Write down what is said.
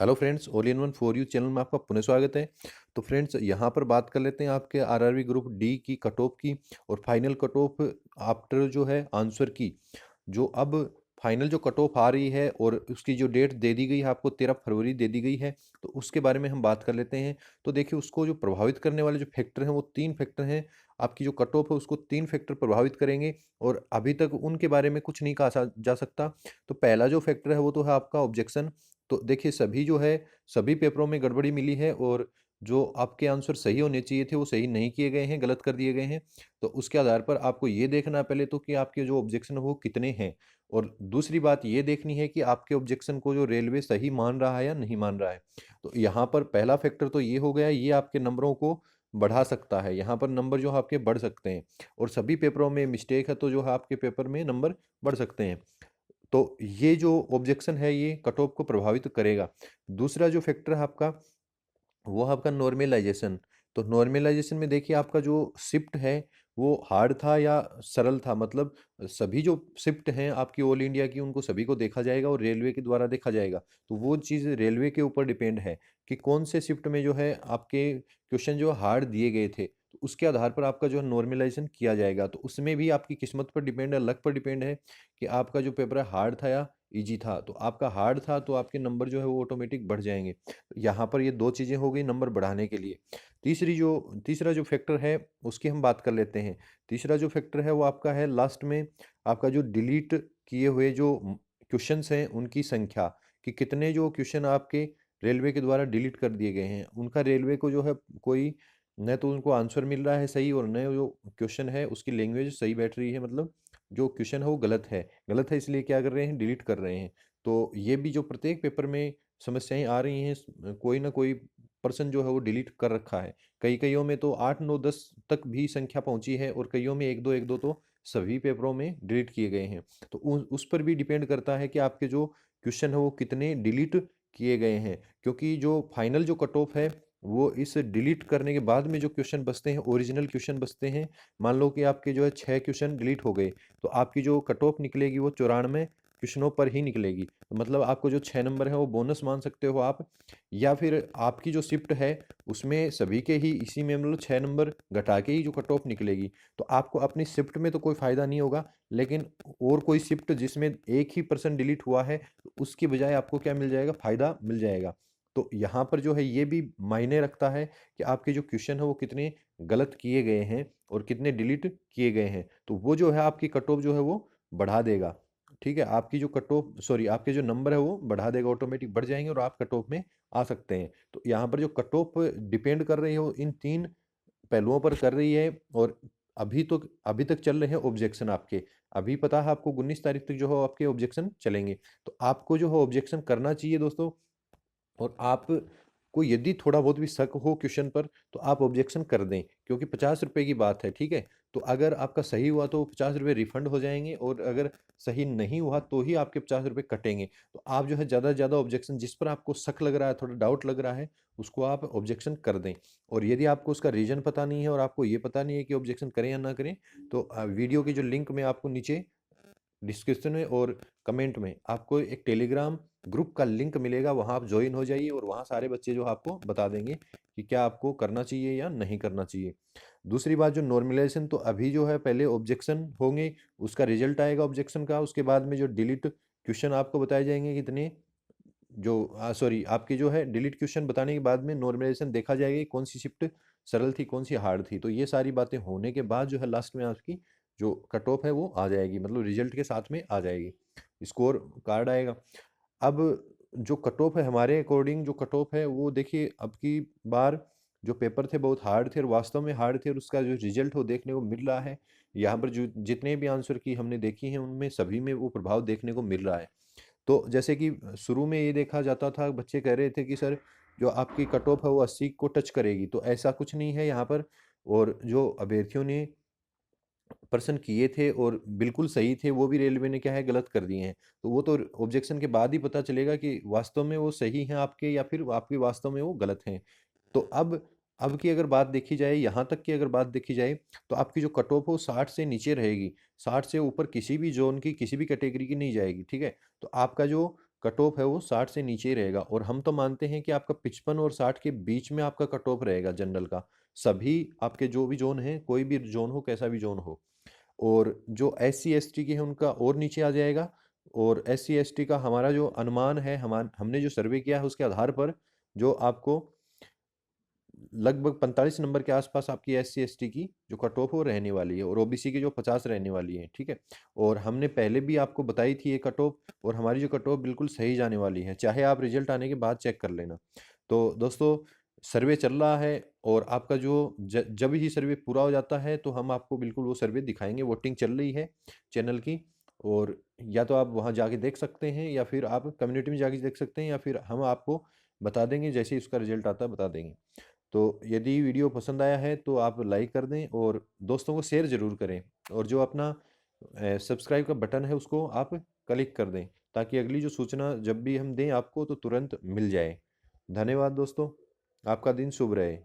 Hello friends, all in one for you channel में आपका पुनः स्वागत है। तो फ्रेंड्स, यहाँ पर बात कर लेते हैं आपके आरआरबी ग्रुप डी की कट ऑफ की और फाइनल कट ऑफ आफ्टर जो है आंसर की। जो अब फाइनल जो कट ऑफ आ रही है और उसकी जो डेट दे दी गई है आपको 13 फरवरी दे दी गई है, तो उसके बारे में हम बात कर लेते हैं। तो देखिए, उसको जो प्रभावित करने वाले जो फैक्टर हैं वो 3 फैक्टर हैं। आपकी जो कट ऑफ है उसको 3 फैक्टर प्रभावित करेंगे और अभी तक उनके बारे में कुछ नहीं कहा जा सकता। तो पहला जो फैक्टर है वो तो है आपका ऑब्जेक्शन। तो देखिए, सभी जो है सभी पेपरों में गड़बड़ी मिली है और जो आपके आंसर सही होने चाहिए थे वो सही नहीं किए गए हैं, गलत कर दिए गए हैं। तो उसके आधार पर आपको ये देखना है पहले तो कि आपके जो ऑब्जेक्शन है वो कितने हैं, और दूसरी बात ये देखनी है कि आपके ऑब्जेक्शन को जो रेलवे सही मान रहा है या नहीं मान रहा है। तो यहाँ पर पहला फैक्टर तो ये हो गया, ये आपके नंबरों को बढ़ा सकता है। यहाँ पर नंबर जो है आपके बढ़ सकते हैं, और सभी पेपरों में मिस्टेक है तो जो है आपके पेपर में नंबर बढ़ सकते हैं। तो ये जो ऑब्जेक्शन है ये कट ऑफ को प्रभावित करेगा। दूसरा जो फैक्टर है आपका वो है आपका नॉर्मलाइजेशन। तो नॉर्मलाइजेशन में देखिए, आपका जो शिफ्ट है वो हार्ड था या सरल था, मतलब सभी जो शिफ्ट हैं आपकी ऑल इंडिया की उनको सभी को देखा जाएगा और रेलवे के द्वारा देखा जाएगा। तो वो चीज़ रेलवे के ऊपर डिपेंड है कि कौन से शिफ्ट में जो है आपके क्वेश्चन जो हार्ड दिए गए थे, तो उसके आधार पर आपका जो है नॉर्मलाइजेशन किया जाएगा। तो उसमें भी आपकी किस्मत पर डिपेंड है, लक पर डिपेंड है कि आपका जो पेपर है हार्ड था या ईजी था। तो आपका हार्ड था तो आपके नंबर जो है वो ऑटोमेटिक बढ़ जाएंगे। यहाँ पर ये दो चीज़ें हो गई नंबर बढ़ाने के लिए। तीसरा जो फैक्टर है उसकी हम बात कर लेते हैं। तीसरा जो फैक्टर है वो आपका है लास्ट में, आपका जो डिलीट किए हुए जो क्वेश्चंस हैं उनकी संख्या, कि कितने जो क्वेश्चन आपके रेलवे के द्वारा डिलीट कर दिए गए हैं। उनका रेलवे को जो है कोई न तो उनको आंसर मिल रहा है सही, और न जो क्वेश्चन है उसकी लैंग्वेज सही बैठ रही है, मतलब जो क्वेश्चन है वो गलत है इसलिए क्या कर रहे हैं, डिलीट कर रहे हैं। तो ये भी जो प्रत्येक पेपर में समस्याएं आ रही हैं, कोई ना कोई पर्सन जो है वो डिलीट कर रखा है। कईयों में तो 8 9 10 तक भी संख्या पहुंची है, और कईयों में एक दो तो सभी पेपरों में डिलीट किए गए हैं। तो उस पर भी डिपेंड करता है कि आपके जो क्वेश्चन है वो कितने डिलीट किए गए हैं, क्योंकि जो फाइनल जो कट ऑफ है वो इस डिलीट करने के बाद में जो क्वेश्चन बचते हैं, ओरिजिनल क्वेश्चन बचते हैं। मान लो कि आपके जो है 6 क्वेश्चन डिलीट हो गए, तो आपकी जो कट ऑफ निकलेगी वो 94 क्वेश्चनों पर ही निकलेगी। तो मतलब आपको जो 6 नंबर है वो बोनस मान सकते हो आप, या फिर आपकी जो शिफ्ट है उसमें सभी के ही इसी में मतलब 6 नंबर घटा के ही जो कट ऑफ निकलेगी। तो आपको अपनी शिफ्ट में तो कोई फायदा नहीं होगा, लेकिन और कोई शिफ्ट जिसमें एक ही पर्सन डिलीट हुआ है तो उसकी बजाय आपको क्या मिल जाएगा, फायदा मिल जाएगा। तो यहाँ पर जो है ये भी मायने रखता है कि आपके जो क्वेश्चन है वो कितने गलत किए गए हैं और कितने डिलीट किए गए हैं। तो वो जो है आपकी कट ऑफ जो है वो बढ़ा देगा। ठीक है, आपकी जो कट ऑफ सॉरी आपके जो नंबर है वो बढ़ा देगा, ऑटोमेटिक बढ़ जाएंगे और आप कट ऑफ में आ सकते हैं। तो यहाँ पर जो कट ऑफ डिपेंड कर रही है वो इन 3 पहलुओं पर कर रही है। और अभी तक चल रहे हैं ऑब्जेक्शन आपके। अभी पता है आपको 19 तारीख तक जो है आपके ऑब्जेक्शन चलेंगे। तो आपको जो है ऑब्जेक्शन करना चाहिए दोस्तों। और आप को यदि थोड़ा बहुत भी शक हो क्वेश्चन पर तो आप ऑब्जेक्शन कर दें, क्योंकि 50 रुपए की बात है। ठीक है, तो अगर आपका सही हुआ तो 50 रुपये रिफंड हो जाएंगे, और अगर सही नहीं हुआ तो ही आपके 50 रुपये कटेंगे। तो आप जो है ज़्यादा से ज़्यादा ऑब्जेक्शन, जिस पर आपको शक लग रहा है, थोड़ा डाउट लग रहा है, उसको आप ऑब्जेक्शन कर दें। और यदि आपको उसका रीजन पता नहीं है और आपको ये पता नहीं है कि ऑब्जेक्शन करें या ना करें, तो वीडियो की जो लिंक मैं आपको नीचे डिस्क्रिप्शन में और कमेंट में आपको एक टेलीग्राम ग्रुप का लिंक मिलेगा, वहाँ आप ज्वाइन हो जाइए और वहाँ सारे बच्चे जो आपको बता देंगे कि क्या आपको करना चाहिए या नहीं करना चाहिए। दूसरी बात, जो नॉर्मलाइजेशन, तो अभी जो है पहले ऑब्जेक्शन होंगे, उसका रिजल्ट आएगा ऑब्जेक्शन का, उसके बाद में जो डिलीट क्वेश्चन आपको बताए जाएंगे कितने, जो सॉरी आपकी जो है डिलीट क्वेश्चन बताने के बाद में नॉर्मलाइजेशन देखा जाएगा कि कौन सी शिफ्ट सरल थी कौन सी हार्ड थी। तो ये सारी बातें होने के बाद जो है लास्ट में आपकी जो कट ऑफ है वो आ जाएगी, मतलब रिजल्ट के साथ में आ जाएगी, स्कोर कार्ड आएगा। अब जो कट ऑफ है हमारे अकॉर्डिंग, जो कट ऑफ है वो देखिए, अब की बार जो पेपर थे बहुत हार्ड थे और वास्तव में हार्ड थे, और उसका जो रिजल्ट वो देखने को मिल रहा है। यहाँ पर जो जितने भी आंसर की हमने देखी हैं उनमें सभी में वो प्रभाव देखने को मिल रहा है। तो जैसे कि शुरू में ये देखा जाता था, बच्चे कह रहे थे कि सर जो आपकी कट ऑफ है वो 80 को टच करेगी, तो ऐसा कुछ नहीं है यहाँ पर। और जो अभ्यर्थियों ने प्रश्न किए थे और बिल्कुल सही थे, वो भी रेलवे ने क्या है गलत कर दिए हैं। तो वो तो ऑब्जेक्शन के बाद ही पता चलेगा कि वास्तव में वो सही हैं आपके, या फिर आपके वास्तव में वो गलत हैं। तो अब की अगर बात देखी जाए, यहाँ तक की अगर बात देखी जाए, तो आपकी जो कट ऑफ हो 60 से नीचे रहेगी। 60 से ऊपर किसी भी जोन की किसी भी कैटेगरी की नहीं जाएगी। ठीक है, तो आपका जो कट ऑफ है वो 60 से नीचे ही रहेगा। और हम तो मानते हैं कि आपका 55 और 60 के बीच में आपका कट ऑफ रहेगा जनरल का। सभी आपके जो भी जोन हैं, कोई भी जोन हो, कैसा भी जोन हो। और जो एस सी एस टी के हैं उनका और नीचे आ जाएगा। और एस सी एस टी का हमारा जो अनुमान है, हमने जो सर्वे किया है उसके आधार पर जो आपको लगभग 45 नंबर के आसपास आपकी एस सी एस टी की जो कट ऑफ वो रहने वाली है, और ओबीसी की जो 50 रहने वाली है। ठीक है। और हमने पहले भी आपको बताई थी ये कट ऑफ, और हमारी जो कट ऑफ बिल्कुल सही जाने वाली है, चाहे आप रिजल्ट आने के बाद चेक कर लेना। तो दोस्तों, सर्वे चल रहा है, और आपका जो जब ही सर्वे पूरा हो जाता है तो हम आपको बिल्कुल वो सर्वे दिखाएंगे। वोटिंग चल रही है चैनल की, और या तो आप वहाँ जाके देख सकते हैं, या फिर आप कम्युनिटी में जाके देख सकते हैं, या फिर हम आपको बता देंगे जैसे ही उसका रिजल्ट आता है, बता देंगे। तो यदि वीडियो पसंद आया है तो आप लाइक कर दें और दोस्तों को शेयर ज़रूर करें, और जो अपना सब्सक्राइब का बटन है उसको आप क्लिक कर दें, ताकि अगली जो सूचना जब भी हम दें आपको तो तुरंत मिल जाए। धन्यवाद दोस्तों, आपका दिन शुभ रहे।